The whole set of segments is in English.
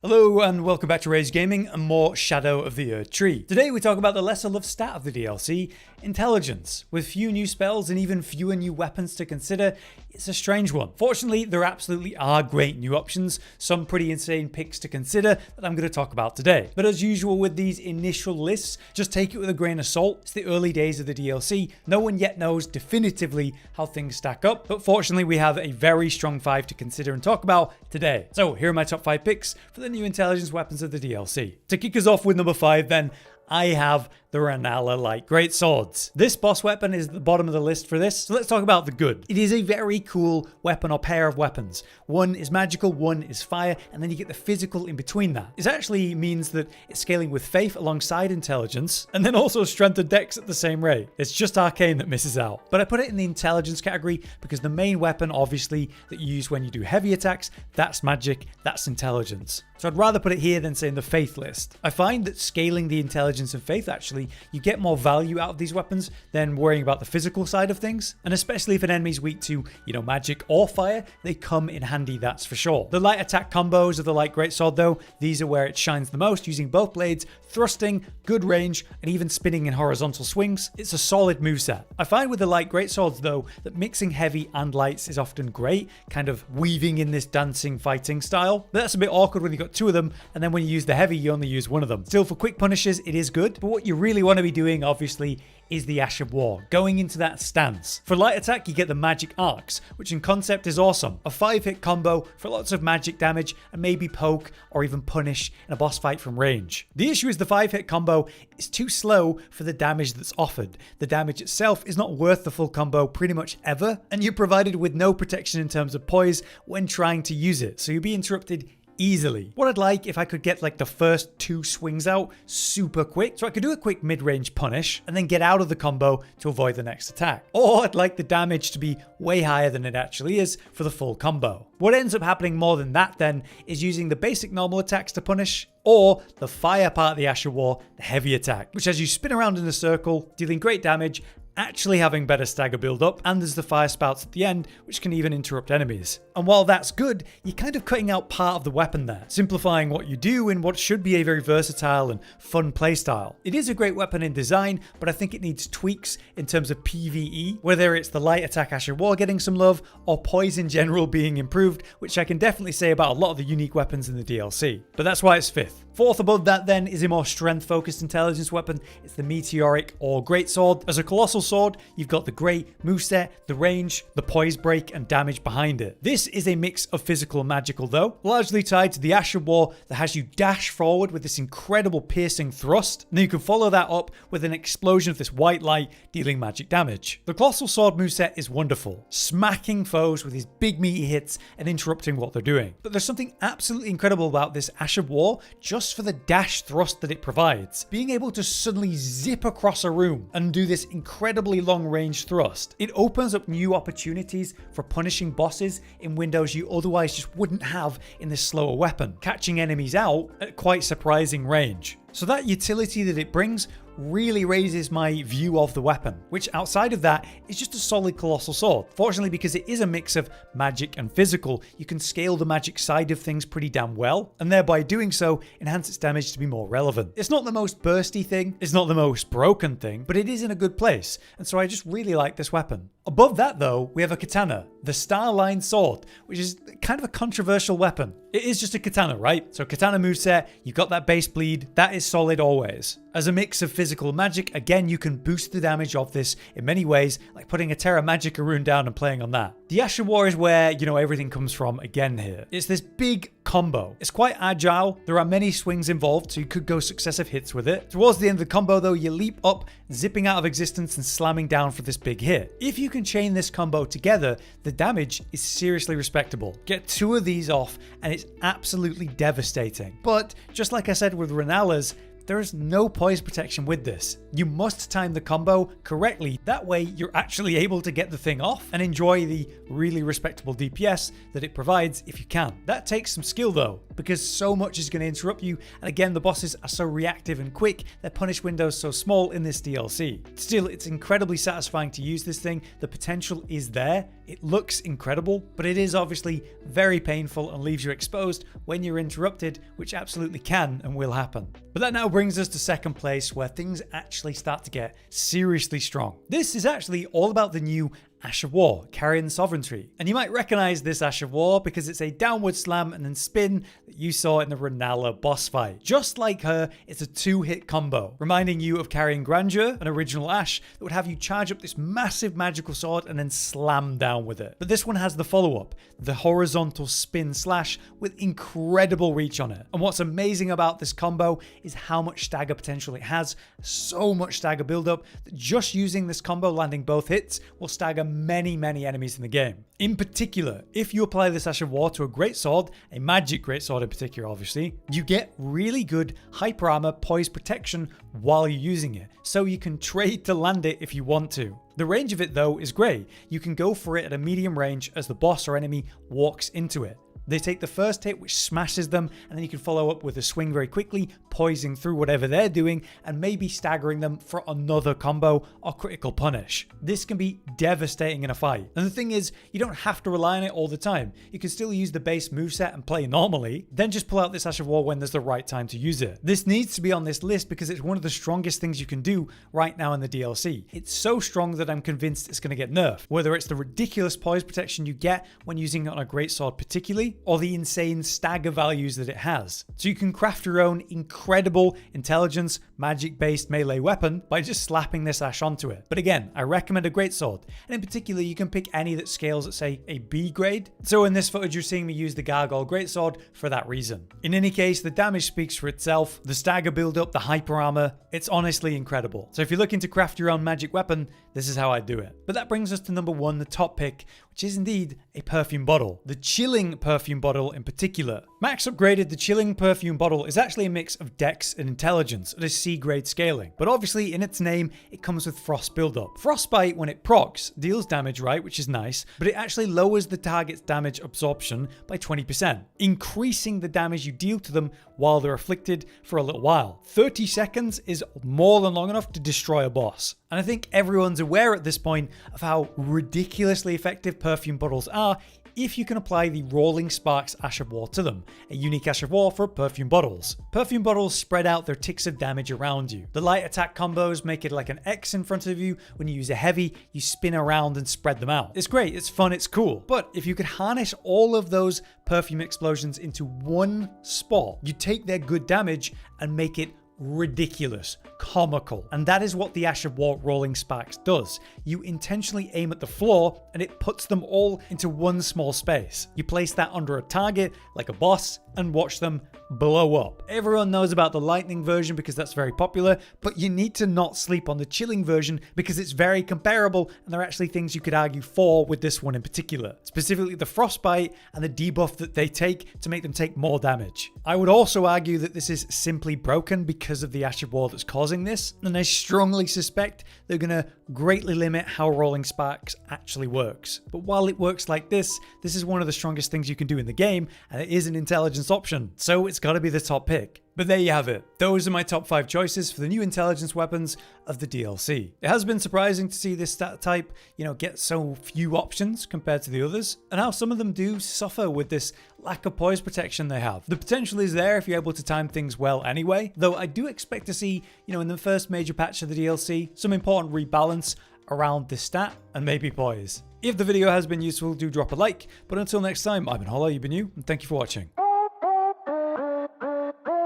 Hello and welcome back to Rage Gaming and more Shadow of the Erdtree. Today we talk about the lesser loved stat of the DLC, intelligence. With few new spells and even fewer new weapons to consider, it's a strange one. Fortunately, there absolutely are great new options, some pretty insane picks to consider that I'm going to talk about today. But as usual with these initial lists, just take it with a grain of salt. It's the early days of the DLC. No one yet knows definitively how things stack up, but fortunately we have a very strong 5 to consider and talk about today. So here are my top 5 picks for the new intelligence weapons of the DLC. To kick us off with number 5 then, I have the Rellana light greatswords. This boss weapon is at the bottom of the list for this, so let's talk about the good. It is a very cool weapon or pair of weapons. One is magical, one is fire, and then you get the physical in between that. It actually means that it's scaling with faith alongside intelligence, and then also strength and dex at the same rate. It's just arcane that misses out. But I put it in the intelligence category because the main weapon, obviously, that you use when you do heavy attacks, that's magic, that's intelligence. So I'd rather put it here than say in the faith list. I find that scaling the intelligence and faith, actually, you get more value out of these weapons than worrying about the physical side of things. And especially if an enemy's weak to, magic or fire, they come in handy, that's for sure. The light attack combos of the light greatsword though, these are where it shines the most, using both blades, thrusting, good range, and even spinning in horizontal swings. It's a solid moveset. I find with the light greatswords though, that mixing heavy and lights is often great, kind of weaving in this dancing fighting style. But that's a bit awkward when you've got two of them, and then when you use the heavy, you only use one of them. Still, for quick punishes, it is good, but what you really want to be doing, obviously, is the Ash of War, going into that stance. For light attack, you get the magic arcs, which in concept is awesome. A 5-hit combo for lots of magic damage and maybe poke or even punish in a boss fight from range. The issue is the 5-hit combo is too slow for the damage that's offered. The damage itself is not worth the full combo pretty much ever, and you're provided with no protection in terms of poise when trying to use it, so you'll be interrupted easily. What I'd like if I could get like the first 2 swings out super quick, so I could do a quick mid-range punish and then get out of the combo to avoid the next attack. Or I'd like the damage to be way higher than it actually is for the full combo. What ends up happening more than that then is using the basic normal attacks to punish, or the fire part of the Ash of War, the heavy attack, which as you spin around in a circle, dealing great damage, actually having better stagger build up, and there's the fire spouts at the end, which can even interrupt enemies. And while that's good, you're kind of cutting out part of the weapon there, simplifying what you do in what should be a very versatile and fun playstyle. It is a great weapon in design, but I think it needs tweaks in terms of PvE, whether it's the light attack Ash of War getting some love, or poise in general being improved, which I can definitely say about a lot of the unique weapons in the DLC. But that's why it's 5th. 4th above that then is a more strength-focused intelligence weapon. It's the meteoric or greatsword. As a colossal sword, you've got the great moveset, the range, the poise break, and damage behind it. This is a mix of physical and magical though, largely tied to the Ash of War that has you dash forward with this incredible piercing thrust, and then you can follow that up with an explosion of this white light dealing magic damage. The colossal sword moveset is wonderful, smacking foes with his big meaty hits and interrupting what they're doing. But there's something absolutely incredible about this Ash of War just for the dash thrust that it provides. Being able to suddenly zip across a room and do this incredibly long range thrust. It opens up new opportunities for punishing bosses in windows you otherwise just wouldn't have in this slower weapon, catching enemies out at quite surprising range. So that utility that it brings really raises my view of the weapon, which outside of that is just a solid colossal sword. Fortunately, because it is a mix of magic and physical, you can scale the magic side of things pretty damn well, and thereby doing so enhance its damage to be more relevant. It's not the most bursty thing, it's not the most broken thing, but it is in a good place, and so I just really like this weapon. Above that though, we have a katana, the starlined sword, which is kind of a controversial weapon. It is just a katana, right? So katana moveset, you've got that base bleed, that is solid always. As a mix of physical magic, again, you can boost the damage of this in many ways, like putting a Terra Magica rune down and playing on that. The Ash of War is where, everything comes from again here. It's this big combo. It's quite agile. There are many swings involved, so you could go successive hits with it. Towards the end of the combo though, you leap up, zipping out of existence and slamming down for this big hit. If you can chain this combo together, the damage is seriously respectable. Get 2 of these off and it's absolutely devastating. But just like I said with Rellanas, there is no poise protection with this. You must time the combo correctly, that way you're actually able to get the thing off and enjoy the really respectable DPS that it provides if you can. That takes some skill though. because so much is going to interrupt you, and again the bosses are so reactive and quick, their punish windows so small in this DLC. Still, it's incredibly satisfying to use this thing, the potential is there, it looks incredible, but it is obviously very painful and leaves you exposed when you're interrupted, which absolutely can and will happen. But that now brings us to second place, where things actually start to get seriously strong. This is actually all about the new Ash of War, Carian Sovereignty. And you might recognize this Ash of War because it's a downward slam and then spin that you saw in the Rellana boss fight. Just like her, it's a 2-hit combo, reminding you of Carian Grandeur, an original Ash that would have you charge up this massive magical sword and then slam down with it. But this one has the follow-up, the horizontal spin slash with incredible reach on it. And what's amazing about this combo is how much stagger potential it has. So much stagger buildup that just using this combo, landing both hits, will stagger many enemies in the game. In particular, if you apply this Ash of War to a greatsword, a magic greatsword in particular obviously, you get really good hyper armor poise protection while you're using it, so you can trade to land it if you want to. The range of it though is great. You can go for it at a medium range as the boss or enemy walks into it. They take the first hit, which smashes them, and then you can follow up with a swing very quickly, poising through whatever they're doing, and maybe staggering them for another combo or critical punish. This can be devastating in a fight. And the thing is, you don't have to rely on it all the time. You can still use the base moveset and play normally, then just pull out this Ash of War when there's the right time to use it. This needs to be on this list because it's one of the strongest things you can do right now in the DLC. It's so strong that I'm convinced it's going to get nerfed, whether it's the ridiculous poise protection you get when using it on a greatsword particularly, or the insane stagger values that it has. So you can craft your own incredible intelligence, magic-based melee weapon by just slapping this Ash onto it. But again, I recommend a greatsword, and in particular you can pick any that scales at say a B grade. So in this footage you're seeing me use the Gargoyle greatsword for that reason. In any case, the damage speaks for itself, the stagger build-up, the hyper armor, it's honestly incredible. So if you're looking to craft your own magic weapon, this is how I do it. But that brings us to number 1, the top pick, which is indeed a perfume bottle. The chilling perfume bottle in particular. Max upgraded, the chilling perfume bottle is actually a mix of dex and intelligence at a C grade scaling. But obviously in its name, it comes with frost buildup. Frostbite, when it procs, deals damage, right, which is nice, but it actually lowers the target's damage absorption by 20%, increasing the damage you deal to them while they're afflicted for a little while. 30 seconds is more than long enough to destroy a boss. And I think everyone's aware at this point of how ridiculously effective perfume bottles are if you can apply the Rolling Sparks Ash of War to them, a unique Ash of War for perfume bottles. Perfume bottles spread out their ticks of damage around you. The light attack combos make it like an X in front of you. When you use a heavy, you spin around and spread them out. It's great, it's fun, it's cool. But if you could harness all of those perfume explosions into one spot, you take their good damage and make it ridiculous, comical. And that is what the Ash of War Rolling Sparks does. You intentionally aim at the floor and it puts them all into one small space. You place that under a target like a boss and watch them blow up. Everyone knows about the lightning version because that's very popular, but you need to not sleep on the chilling version because it's very comparable and there are actually things you could argue for with this one in particular. Specifically the frostbite and the debuff that they take to make them take more damage. I would also argue that this is simply broken because of the Ash of War that's causing this, and I strongly suspect they're going to greatly limit how Rolling Sparks actually works. But while it works like this is one of the strongest things you can do in the game, and it is an intelligence option, so it's got to be the top pick. But there you have it. Those are my top 5 choices for the new intelligence weapons of the DLC. It has been surprising to see this stat type, get so few options compared to the others, and how some of them do suffer with this lack of poise protection they have. The potential is there if you're able to time things well anyway, though I do expect to see, in the first major patch of the DLC, some important rebalance around this stat and maybe poise. If the video has been useful, do drop a like, but until next time, I've been Hollow, you've been you, and thank you for watching.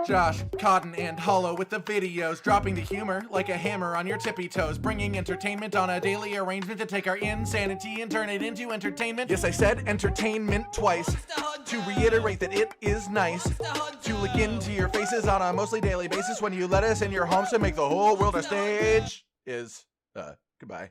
Josh, Cotton, and Hollow with the videos, dropping the humor like a hammer on your tippy toes, bringing entertainment on a daily arrangement to take our insanity and turn it into entertainment. Yes, I said entertainment twice, to reiterate that it is nice to look into your faces on a mostly daily basis when you let us in your homes to make the whole world a stage. Goodbye.